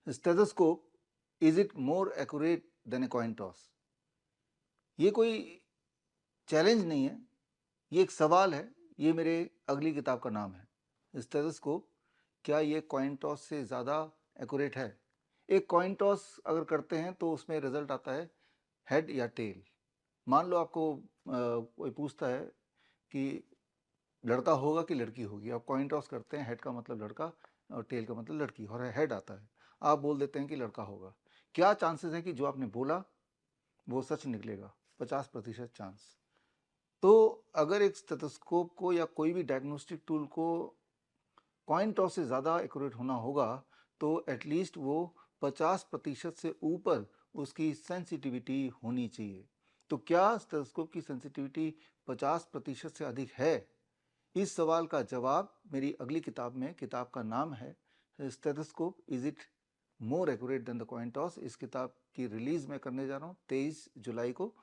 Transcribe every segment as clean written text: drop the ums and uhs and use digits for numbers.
Stethoscope, is it more accurate then a coin toss? ये कोई challenge नहीं है, ये एक सवाल है। ये मेरे अगली किताब का नाम है, स्टेथोस्कोप, क्या ये कॉइन टॉस से ज़्यादा एक्यूरेट है? एक कॉइन टॉस अगर करते हैं तो उसमें रिजल्ट आता है हेड या टेल। मान लो आपको कोई पूछता है कि लड़का होगा कि लड़की होगी, आप कॉइन टॉस करते हैं, हेड का मतलब लड़का और टेल का मतलब लड़की, और हेड आता है, आप बोल देते हैं कि लड़का होगा। क्या चांसेस है कि जो आपने बोला वो सच निकलेगा? 50% चांस। तो अगर एक स्टेथोस्कोप को या कोई भी डायग्नोस्टिक टूल को कॉइन टॉस से ज़्यादा एक्यूरेट होना होगा तो एटलीस्ट वो 50% से ऊपर उसकी सेंसिटिविटी होनी चाहिए। तो क्या स्टेथोस्कोप की सेंसिटिविटी 50% से अधिक है? इस सवाल का जवाब मेरी अगली किताब में, किताब का नाम है stethoscope, is it more accurate then the coin toss. इस किताब की रिलीज मैं करने जा रहा हूँ 23 जुलाई को,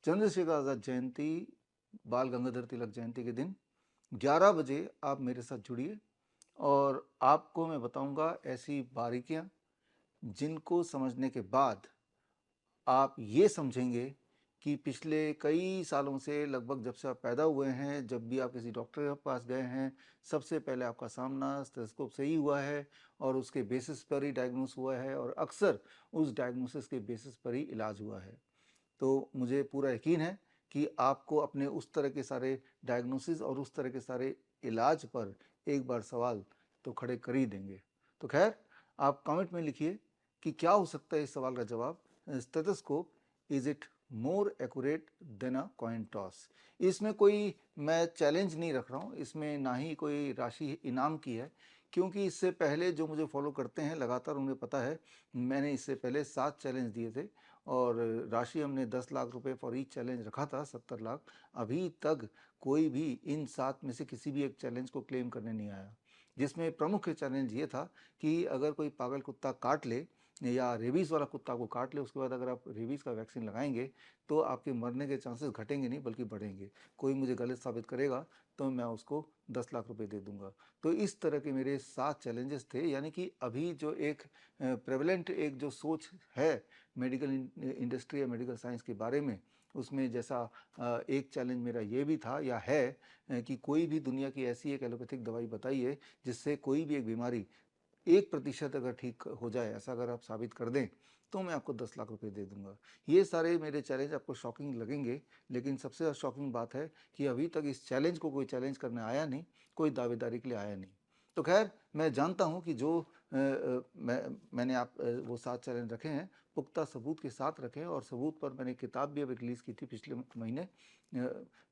चंद्रशेखर आज़ाद जयंती, बाल गंगाधर तिलक जयंती के दिन 11 बजे आप मेरे साथ जुड़िए और आपको मैं बताऊंगा ऐसी बारीकियां जिनको समझने के बाद आप ये समझेंगे कि पिछले कई सालों से, लगभग जब से आप पैदा हुए हैं, जब भी आप किसी डॉक्टर के पास गए हैं, सबसे पहले आपका सामना स्टेथोस्कोप से ही हुआ है और उसके बेसिस पर ही डायग्नोस हुआ है और अक्सर उस डायग्नोसिस के बेसिस पर ही इलाज हुआ है। तो मुझे पूरा यकीन है कि आपको अपने उस तरह के सारे डायग्नोसिस और उस तरह के सारे इलाज पर एक बार सवाल तो खड़े कर ही देंगे। तो खैर, आप कमेंट में लिखिए कि क्या हो सकता है इस सवाल का जवाब। Stethoscope, is it more accurate then a coin toss? इसमें कोई मैं चैलेंज नहीं रख रहा हूँ, इसमें ना ही कोई राशि इनाम की है, क्योंकि इससे पहले जो मुझे फॉलो करते हैं लगातार उन्हें पता है मैंने इससे पहले 7 चैलेंज दिए थे और राशि हमने 10 लाख रुपए फॉर ईच चैलेंज रखा था, 70 लाख। अभी तक कोई भी इन 7 में से किसी भी एक चैलेंज को क्लेम करने नहीं आया, जिसमें प्रमुख चैलेंज ये था कि अगर कोई पागल कुत्ता काट ले या रेबीज़ वाला कुत्ता को काट ले, उसके बाद अगर आप रेबीज़ का वैक्सीन लगाएंगे तो आपके मरने के चांसेस घटेंगे नहीं बल्कि बढ़ेंगे। कोई मुझे गलत साबित करेगा तो मैं उसको 10 लाख रुपए दे दूंगा। तो इस तरह के मेरे 7 चैलेंजेस थे, यानी कि अभी जो एक प्रेवलेंट एक जो सोच है मेडिकल इंडस्ट्री या मेडिकल साइंस के बारे में, उसमें जैसा एक चैलेंज मेरा ये भी था या है कि कोई भी दुनिया की ऐसी एक एलोपैथिक दवाई बताइए जिससे कोई भी एक बीमारी 1% अगर ठीक हो जाए, ऐसा अगर आप साबित कर दें तो मैं आपको 10 लाख रुपए दे दूंगा। ये सारे मेरे चैलेंज आपको शॉकिंग लगेंगे, लेकिन सबसे ज़्यादा शॉकिंग बात है कि अभी तक इस चैलेंज को कोई चैलेंज करने आया नहीं, कोई दावेदारी के लिए आया नहीं। तो खैर, मैं जानता हूँ कि जो मैंने वो 7 चैलेंज रखे हैं, पुख्ता सबूत के साथ रखे हैं, और सबूत पर मैंने किताब भी अभी रिलीज़ की थी पिछले महीने,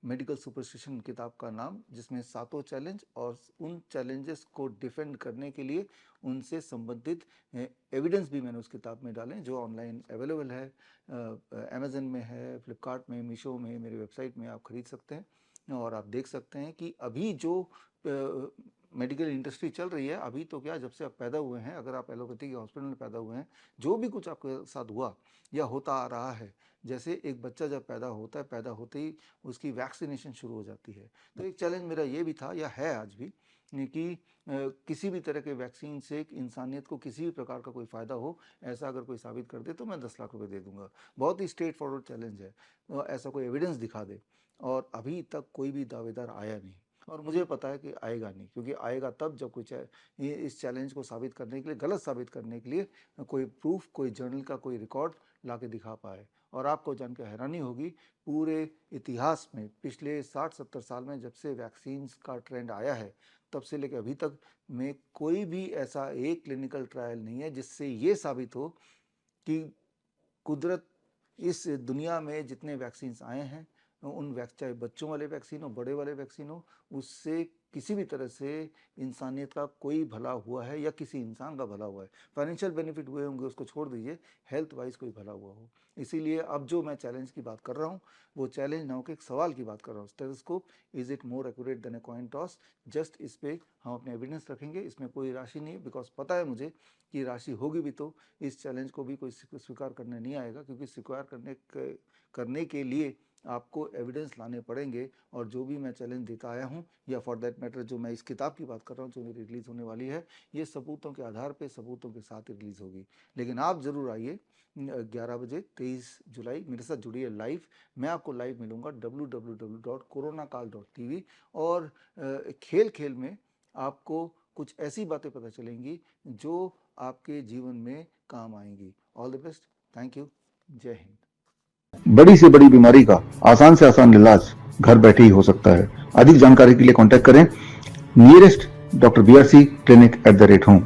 मेडिकल सुपरस्टिशन किताब का नाम, जिसमें 7 चैलेंज और उन चैलेंजेस को डिफेंड करने के लिए उनसे संबंधित एविडेंस भी मैंने उस किताब में डाले, जो ऑनलाइन अवेलेबल है, अमेजन में है, फ्लिपकार्ट में, मीशो में, मेरी वेबसाइट में आप खरीद सकते हैं और आप देख सकते हैं कि अभी जो मेडिकल इंडस्ट्री चल रही है, अभी तो क्या, जब से आप पैदा हुए हैं, अगर आप एलोपैथी के हॉस्पिटल में पैदा हुए हैं, जो भी कुछ आपके साथ हुआ या होता आ रहा है, जैसे एक बच्चा जब पैदा होता है, पैदा होते ही उसकी वैक्सीनेशन शुरू हो जाती है। तो एक चैलेंज मेरा ये भी था या है आज भी कि किसी भी तरह के वैक्सीन से इंसानियत को किसी भी प्रकार का कोई फ़ायदा हो, ऐसा अगर कोई साबित कर दे तो मैं 10 लाख रुपए दे दूंगा। बहुत ही स्ट्रेट फॉरवर्ड चैलेंज है, ऐसा कोई एविडेंस दिखा दे, और अभी तक कोई भी दावेदार आया नहीं, और मुझे पता है कि आएगा नहीं, क्योंकि आएगा तब जब कोई इस चैलेंज को साबित करने के लिए, गलत साबित करने के लिए कोई प्रूफ, कोई जर्नल का कोई रिकॉर्ड ला के दिखा पाए। और आपको जानकर हैरानी होगी, पूरे इतिहास में पिछले 60-70 साल में जब से वैक्सीन्स का ट्रेंड आया है, तब से लेकर अभी तक में कोई भी ऐसा एक क्लिनिकल ट्रायल नहीं है जिससे ये साबित हो कि कुदरत, इस दुनिया में जितने वैक्सीन्स आए हैं, उन चाहे बच्चों वाले वैक्सीन हो, बड़े वाले वैक्सीन हो, उससे किसी भी तरह से इंसानियत का कोई भला हुआ है या किसी इंसान का भला हुआ है। फाइनेंशियल बेनिफिट हुए होंगे उसको छोड़ दीजिए, हेल्थ वाइज कोई भला हुआ हो। इसीलिए अब जो मैं चैलेंज की बात कर रहा हूँ, वो चैलेंज ना हो कि एक सवाल की बात कर रहा हूँ। Stethoscope, is it more accurate then a coin toss? Just इस पे हम अपने एविडेंस रखेंगे, इसमें कोई राशि नहीं है, बिकॉज पता है मुझे कि राशि होगी भी तो इस चैलेंज को भी कोई स्वीकार करने नहीं आएगा, क्योंकि स्वीकार करने के लिए आपको एविडेंस लाने पड़ेंगे, और जो भी मैं चैलेंज देता आया हूँ, या फॉर दैट मैटर जो मैं इस किताब की बात कर रहा हूँ जो मेरी रिलीज़ होने वाली है, ये सबूतों के आधार पे, सबूतों के साथ रिलीज़ होगी। लेकिन आप ज़रूर आइए 11 बजे 23 जुलाई मेरे साथ जुड़िए लाइव। मैं आपको लाइव मिलूँगा www.coronakal.tv। और खेल खेल में आपको कुछ ऐसी बातें पता चलेंगी जो आपके जीवन में काम आएंगी। All the best, thank you, जय हिंद। बड़ी से बड़ी बीमारी का आसान से आसान इलाज घर बैठे ही हो सकता है। अधिक जानकारी के लिए कांटेक्ट करें nearest doctor BRC clinic @home।